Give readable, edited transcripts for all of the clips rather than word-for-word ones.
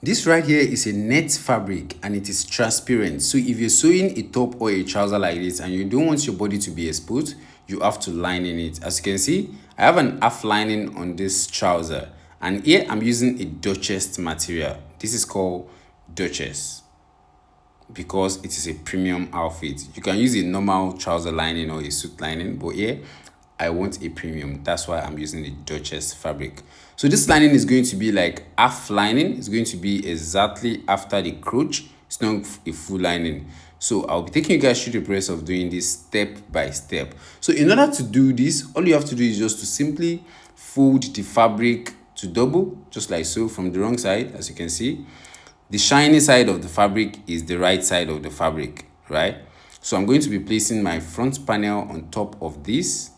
This right here is a net fabric and it is transparent. So if you're sewing a top or a trouser like this and you don't want your body to be exposed, you have to line in it. As you can see, I have an half lining on this trouser, and here I'm using a Duchess material. This is called Duchess because it is a premium outfit. You can use a normal trouser lining or a suit lining, but here I want a premium. That's why I'm using the Duchess fabric. So this lining is going to be like half lining. It's going to be exactly after the crotch. It's not a full lining. So I'll be taking you guys through the process of doing this step by step. So in order to do this, all you have to do is just to simply fold the fabric to double, just like so, from the wrong side, as you can see. The shiny side of the fabric is the right side of the fabric, right? So I'm going to be placing my front panel on top of this.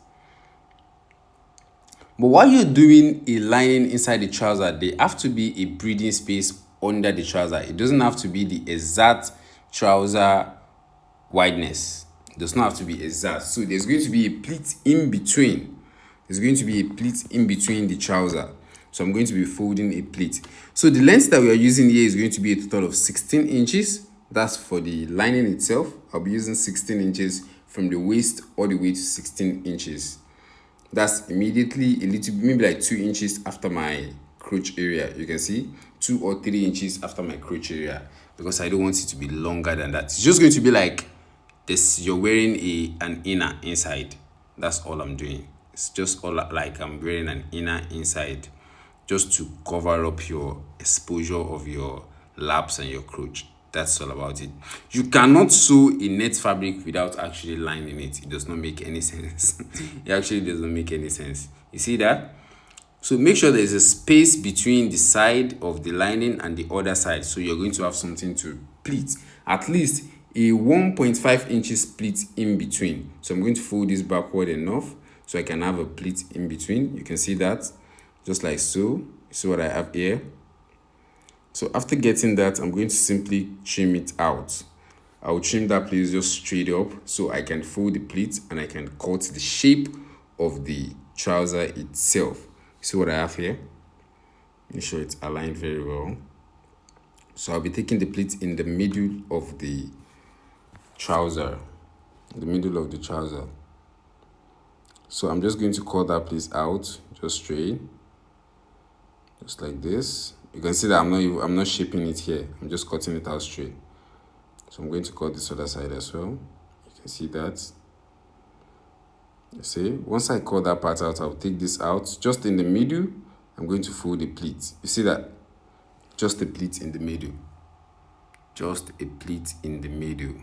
But while you're doing a lining inside the trouser, there have to be a breathing space under the trouser. It doesn't have to be the exact trouser wideness. It does not have to be exact. So there's going to be a pleat in between. There's going to be a pleat in between the trouser. So I'm going to be folding a pleat. So the length that we are using here is going to be a total of 16 inches. That's for the lining itself. I'll be using 16 inches from the waist all the way to 16 inches. That's immediately a little, maybe like 2 inches after my crotch area. You can see 2 or 3 inches after my crotch area, because I don't want it to be longer than that. It's just going to be like this. You're wearing an inner inside. That's all I'm doing. It's just all like I'm wearing an inner inside, just to cover up your exposure of your laps and your crotch. That's all about it. You cannot sew a net fabric without actually lining it. It does not make any sense. It actually doesn't make any sense. You see that? So make sure there's a space between the side of the lining and the other side. So you're going to have something to pleat. At least a 1.5 inches pleat in between. So I'm going to fold this backward enough so I can have a pleat in between. You can see that, just like so. You see what I have here? So after getting that, I'm going to simply trim it out. I will trim that place just straight up so I can fold the pleat and I can cut the shape of the trouser itself. See what I have here? Make sure it's aligned very well. So I'll be taking the pleat in the middle of the trouser. The middle of the trouser. So I'm just going to cut that place out just straight. Just like this. You can see that I'm not shaping it here. I'm just cutting it out straight. So I'm going to cut this other side as well. You can see that. You see, once I cut that part out, I'll take this out. Just in the middle, I'm going to fold the pleat. You see that? Just a pleat in the middle. Just a pleat in the middle.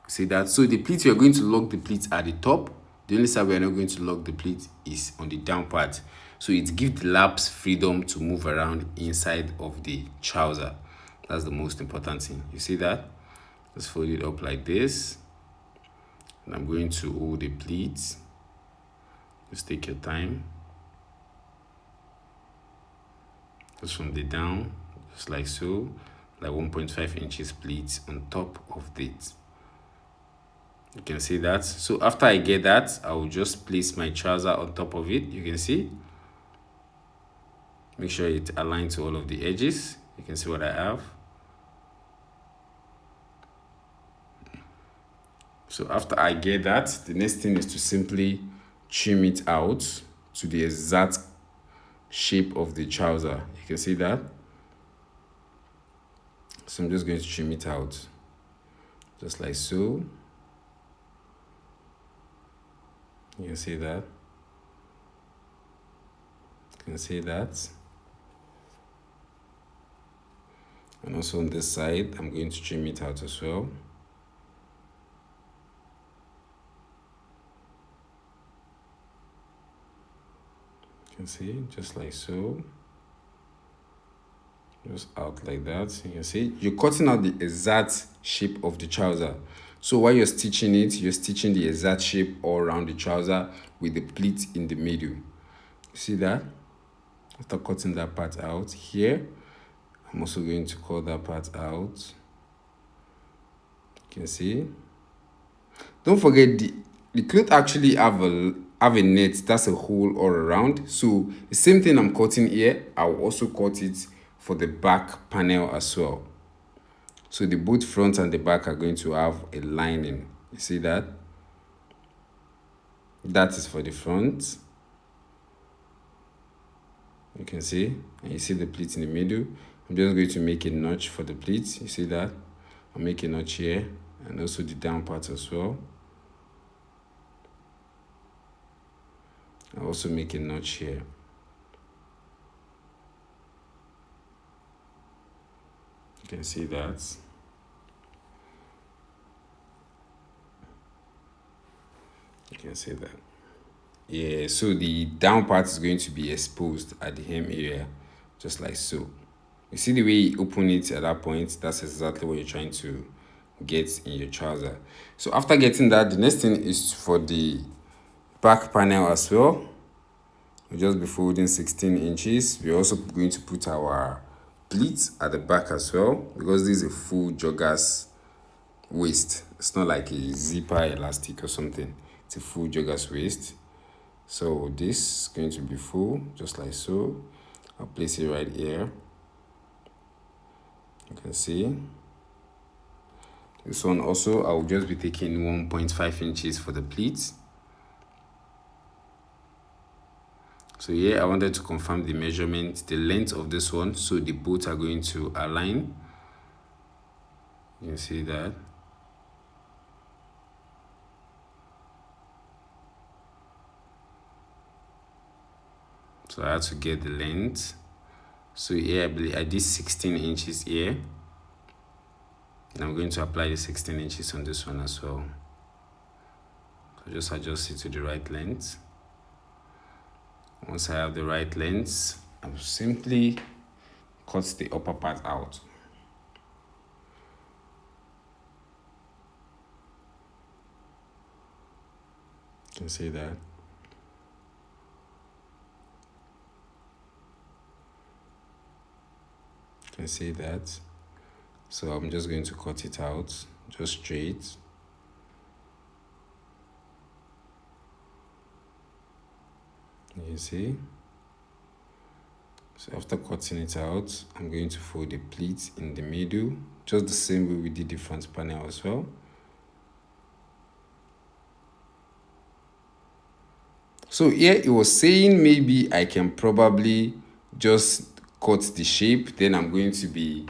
See that? So the pleat, we are going to lock the pleat at the top. The only side we are not going to lock the pleat is on the down part. So it gives the laps freedom to move around inside of the trouser. That's the most important thing. You see that? Let's fold it up like this. And I'm going to hold the pleat. Just take your time. Just from the down, just like so. Like 1.5 inches pleat on top of it. You can see that. So after I get that, I will just place my trouser on top of it. You can see. Make sure it aligns to all of the edges. You can see what I have. So after I get that, the next thing is to simply trim it out to the exact shape of the trouser. You can see that. So I'm just going to trim it out. Just like so. You can see that. You can see that. And also on this side, I'm going to trim it out as well. You can see, just like so. Just out like that. You can see, you're cutting out the exact shape of the trouser. So while you're stitching it, you're stitching the exact shape all around the trouser with the pleat in the middle. You see that? After cutting that part out here, I'm also going to cut that part out. You can see. Don't forget the cloth actually have a net that's a hole all around. So the same thing I'm cutting here, I'll also cut it for the back panel as well. So the both front and the back are going to have a lining. You see that? That is for the front. You can see, and you see the pleat in the middle. I'm just going to make a notch for the pleat. You see that? I'll make a notch here, and also the down part as well. I'll also make a notch here. You can see that. You can see that. Yeah, so the down part is going to be exposed at the hem area, just like so. You see the way you open it at that point, that's exactly what you're trying to get in your trouser. So after getting that, the next thing is for the back panel as well. We'll just be folding 16 inches. We're also going to put our pleat at the back as well, because this is a full joggers waist. It's not like a zipper elastic or something. It's a full joggers waist. So this is going to be full, just like so. I'll place it right here. You can see. This one also, I'll just be taking 1.5 inches for the pleat. So here, I wanted to confirm the measurement, the length of this one, so the both are going to align. You can see that. So I had to get the length. So here I did 16 inches here. And I'm going to apply the 16 inches on this one as well. So just adjust it to the right length. Once I have the right length, I'll simply cut the upper part out. You can see that. You can see that. So I'm just going to cut it out, just straight. You see? So after cutting it out, I'm going to fold the pleat in the middle, just the same way we did the front panel as well. So here it was saying maybe I can probably just cut the shape, then I'm going to be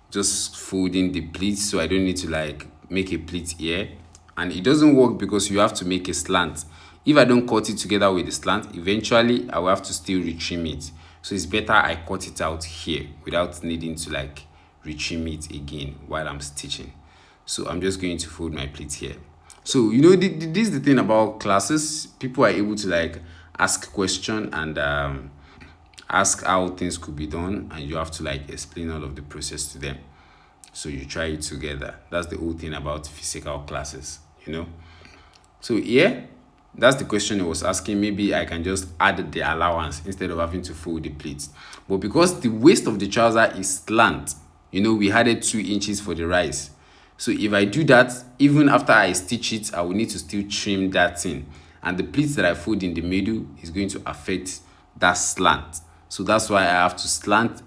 just folding the pleat, so I don't need to like make a pleat here. And it doesn't work because you have to make a slant. If I don't cut it together with the slant, eventually I will have to still retrim it. So it's better I cut it out here without needing to like retrim it again while I'm stitching. So I'm just going to fold my pleat here. So, you know, this is the thing about classes. People are able to like ask question and ask how things could be done, and you have to like explain all of the process to them. So you try it together. That's the whole thing about physical classes, you know. So here, that's the question it was asking. Maybe I can just add the allowance instead of having to fold the pleats. But because the waist of the trouser is slant, you know, we added 2 inches for the rise. So if I do that, even after I stitch it, I will need to still trim that thing. And the pleats that I fold in the middle is going to affect that slant. So that's why I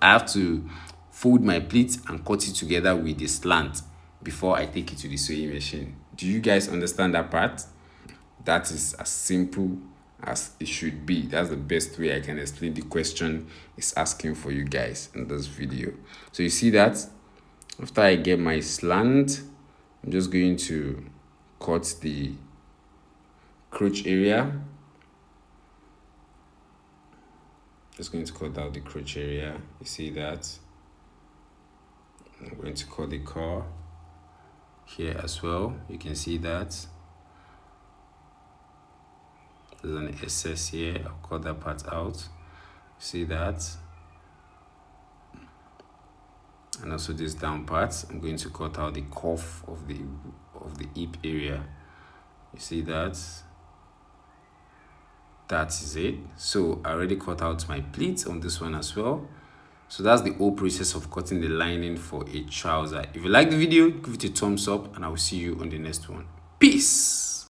have to fold my pleats and cut it together with the slant before I take it to the sewing machine. Do you guys understand that part? That is as simple as it should be. That's the best way I can explain the question it's asking for you guys in this video. So you see that after I get my slant, I'm just going to cut the crotch area. Just going to cut out the crotch area. You see that? I'm going to cut the core here as well. You can see that. There's an excess here. I'll cut that part out. See that? And also this down part, I'm going to cut out the cuff of the hip area. You see that? That is it. So I already cut out my pleats on this one as well. So that's the whole process of cutting the lining for a trouser. If you like the video, give it a thumbs up, and I will see you on the next one. Peace.